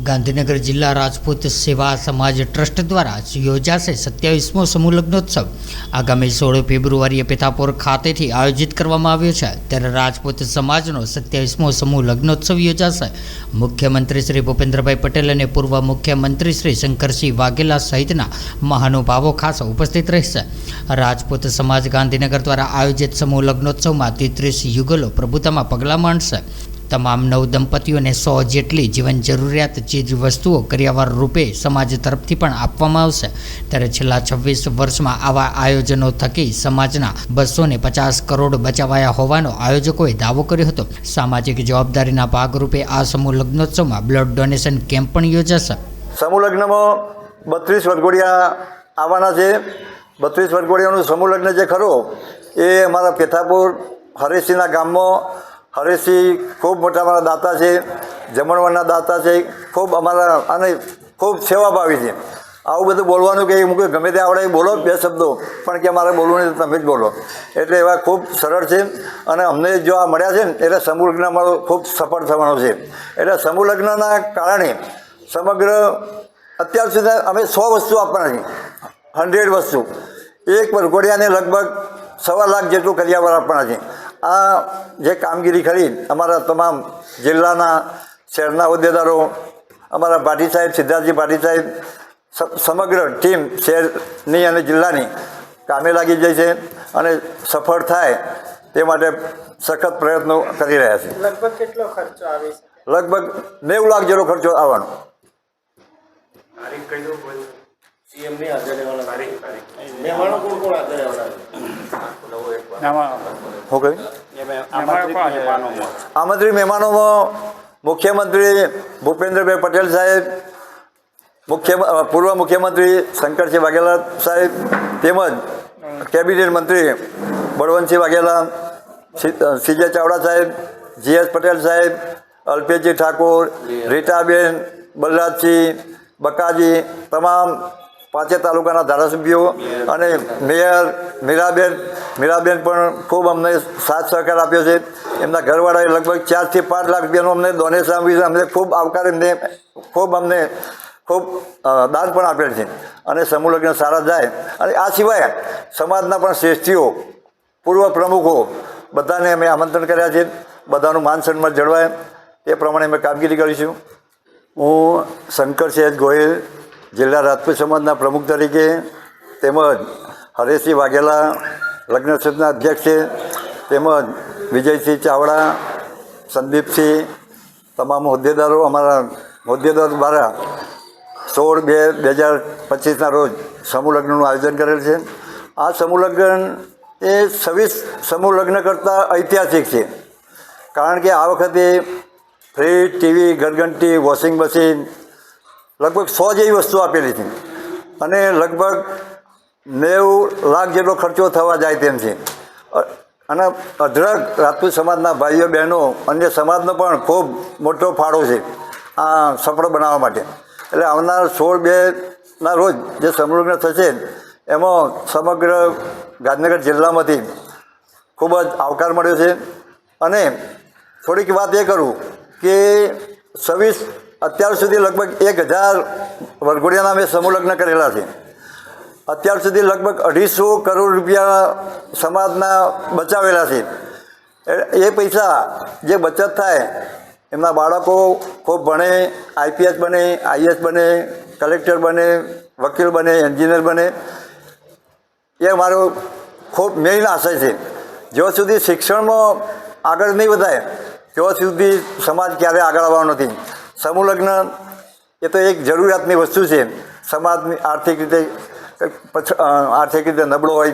ગાંધીનગર જિલ્લા રાજપૂત સેવા સમાજ ટ્રસ્ટ દ્વારા યોજાશે 27મો સમૂહ લગ્નોત્સવ આગામી 16 ફેબ્રુઆરીએ પેથાપોર ખાતેથી આયોજિત કરવામાં આવ્યો છે। ત્યારે રાજપૂત સમાજનો 27મો સમૂહ લગ્નોત્સવ યોજાશે। મુખ્યમંત્રી શ્રી ભૂપેન્દ્રભાઈ પટેલ અને પૂર્વ મુખ્યમંત્રી શ્રી શંકરસિંહ વાઘેલા સહિતના મહાનુભાવો ખાસ ઉપસ્થિત રહેશે। રાજપૂત સમાજ ગાંધીનગર દ્વારા આયોજિત સમૂહ લગ્નોત્સવમાં 33 યુગલો પ્રભુતામાં પગલાં માંડશે। તમામ નવ દંપતીઓને 100 જેટલી જીવન જરૂરિયાત ચીજ વસ્તુઓ કરિયાવર રૂપે સમાજ તરફથી પણ આપવામાં આવશે। ત્યારે છેલ્લા 26 વર્ષમાં આવા આયોજનો થકી સમાજના 250 કરોડ બચાવાયા હોવાનો આયોજકોએ દાવો કર્યો હતો। સામાજિક જવાબદારીના ભાગરૂપે આ સમૂહ લગ્નોત્સવમાં બ્લડ ડોનેશન કેમ્પ પણ યોજાશે। સમૂહ લગ્નમાં 32 વરઘોડિયા આવવાના છે। 32 વરઘોડિયાનું સમૂહ લગ્ન જે ખરો એ અમારા પેથાપુર હરેશસિંહના ગામમાં હરેશસિંહ ખૂબ મોટા અમારા દાતા છે, જમણવારના દાતા છે, ખૂબ અમારા અને ખૂબ સેવાભાવી છે। આવું બધું બોલવાનું કે મૂકે ગમે તે આવડે બોલો 2 શબ્દો, પણ કે અમારે બોલવું નહીં તો તમે જ બોલો, એટલે એવા ખૂબ સરળ છે। અને અમને જો આ મળ્યા છે ને એટલે સમૂહ લગ્ન અમારો ખૂબ સફળ થવાનો છે। એટલે સમૂહ લગ્નના કારણે સમગ્ર અત્યાર સુધી અમે 100 વસ્તુ આપવાના છીએ, 100 વસ્તુ। એક વરઘોડિયાને લગભગ 1.25 લાખ જેટલું કરિયાવર આપવાના છે। આ જે કામગીરી કરી અમારા તમામ જિલ્લાના શહેરના હોદ્દેદારો, અમારા ભાટી સાહેબ, સિદ્ધાર્થજી ભાટી સાહેબ, સમગ્ર ટીમ શહેરની અને જિલ્લાની કામે લાગી જાય છે અને સફળ થાય તે માટે સખત પ્રયત્નો કરી રહ્યા છે। લગભગ કેટલો ખર્ચો આવે છે? લગભગ 90 લાખ જેટલો ખર્ચો આવવાનો। આમંત્રિત મહેમાનોમાં મુખ્યમંત્રી ભૂપેન્દ્રભાઈ પટેલ સાહેબ, પૂર્વ મુખ્યમંત્રી શંકરસિંહ વાઘેલા સાહેબ, તેમજ કેબિનેટ મંત્રી બળવંતસિંહ વાઘેલા, સીજે ચાવડા સાહેબ, જીએસ પટેલ સાહેબ, અલ્પેશજી ઠાકોર, રીટાબેન, બલરાજસિંહ, બકાજી, તમામ 5 તાલુકાના ધારાસભ્યો અને મેયર મીરાબેન પણ ખૂબ અમને સાથ સહકાર આપ્યો છે। એમના ઘરવાળાએ લગભગ 4 થી 5 લાખ રૂપિયાનું અમને ડોનેશન આપ્યું છે। અમને ખૂબ આવકાર, એમને ખૂબ દાન પણ આપેલ છે અને સમૂહ લગ્ન સારા જાય। અને આ સિવાય સમાજના પણ શ્રેષ્ઠીઓ, પૂર્વ પ્રમુખો બધાને અમે આમંત્રણ કર્યા છે। બધાનું માન સન્માન જળવાય તે પ્રમાણે અમે કામગીરી કરીશું। હું શંકરસિંહ ગોહિલ, જિલ્લા રાજપૂત સમાજના પ્રમુખ તરીકે, તેમજ હરેશસિંહ વાઘેલા લગ્ન સમિતિના અધ્યક્ષ છે, તેમજ વિજયસિંહ ચાવડા, સંદીપસિંહ, તમામ હોદ્દેદારો, અમારા હોદ્દેદારો દ્વારા 16/2/2025ના રોજ સમૂહ લગ્નનું આયોજન કરેલ છે। આ સમૂહ લગ્ન એ 26 સમૂહ લગ્ન કરતાં ઐતિહાસિક છે, કારણ કે આ વખતે ફ્રીજ, ટીવી, ઘરઘંટી, વોશિંગ મશીન લગભગ 100 જેવી વસ્તુ આપેલી છે અને લગભગ 90 લાખ જેટલો ખર્ચો થવા જાય તેમ છે। અને અઢળક રાજપૂત સમાજના ભાઈઓ બહેનો, અન્ય સમાજનો પણ ખૂબ મોટો ફાળો છે આ સફળ બનાવવા માટે। એટલે આવનાર 16/2ના રોજ જે સમૂહ લગ્ન થશે એમાં સમગ્ર ગાંધીનગર જિલ્લામાંથી ખૂબ જ આવકાર મળ્યો છે। અને થોડીક વાત એ કરું કે અત્યાર સુધી લગભગ 1000 વરઘોડિયાના મેં સમૂહ લગ્ન કરેલા છે। અત્યાર સુધી લગભગ 250 કરોડ રૂપિયા સમાજના બચાવેલા છે। એ પૈસા જે બચત થાય, એમના બાળકો ખૂબ ભણે, IPS બને, IS બને, કલેક્ટર બને, વકીલ બને, એન્જિનિયર બને, એ મારો ખૂબ મેઇન આશય છે। જ્યાં સુધી શિક્ષણમાં આગળ નહીં વધાય ત્યાં સુધી સમાજ ક્યારેય આગળ આવવાનો નથી। સમૂહ લગ્ન એ તો એક જરૂરિયાતની વસ્તુ છે। સમાજની આર્થિક રીતે નબળો હોય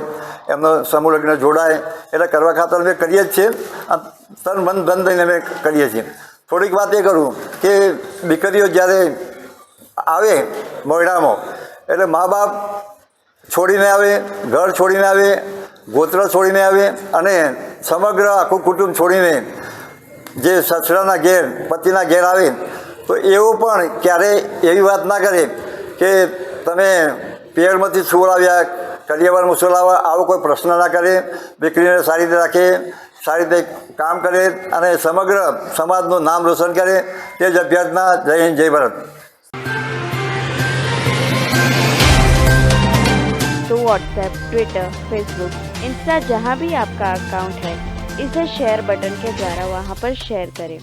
એમનો સમૂહ લગ્ન જોડાય એટલે કરવા ખાતર અમે કરીએ જ છીએ। તન મન ધન દઈને અમે કરીએ છીએ। થોડીક વાત એ કરું કે દીકરીઓ જ્યારે આવે મોયડામાં એટલે મા બાપ છોડીને આવે, ઘર છોડીને આવે, ગોત્ર છોડીને આવે અને સમગ્ર આખું કુટુંબ છોડીને જે સસરાના ઘેર, પતિના ઘેર આવે તો એવું પણ ક્યારેય એવી વાત ના કરે કે તમે પિયરમાંથી છોડાવ્યા, કરિયાવરમાં છોડાવ્યા, આવો કોઈ પ્રશ્ન ના કરે। દીકરીને સારી રીતે રાખે, સારી રીતે કામ કરે અને સમગ્ર સમાજનું નામ રોશન કરે। તે જ અભ્યર્થના। જય હિન્દ, જય Bharat. WhatsApp, Twitter, Facebook, Insta जहाँ भी आपका अकाउंट है, इसे शेयर बटन के द्वारा वहाँ पर शेयर करें।